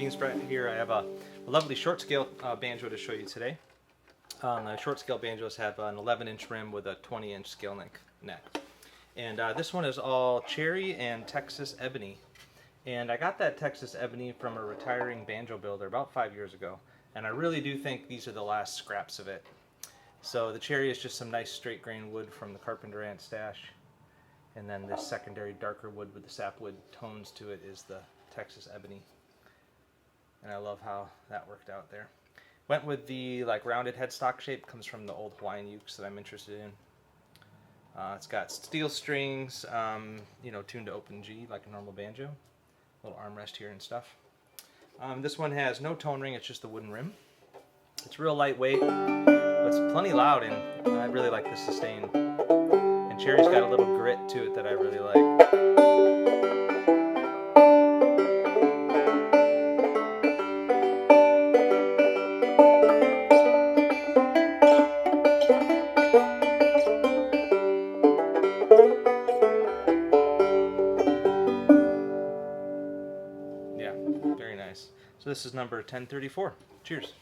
Greetings right here. I have a lovely short scale banjo to show you today. The short scale banjos have an 11-inch rim with a 20-inch scale neck. And this one is all cherry and Texas ebony. And I got that Texas ebony from a retiring banjo builder about 5 years ago. And I really do think these are the last scraps of it. So the cherry is just some nice straight grain wood from the carpenter ant stash. And then this secondary darker wood with the sapwood tones to it is the Texas ebony. And I love how that worked out there. Went with the rounded headstock shape, comes from the old Hawaiian ukes that I'm interested in. It's got steel strings, tuned to open G like a normal banjo. Little armrest here and stuff. This one has no tone ring, it's just the wooden rim. It's real lightweight, but it's plenty loud, and I really like the sustain. And cherry's got a little grit to it that I really like. Yeah, very nice. So this is number 1034. Cheers.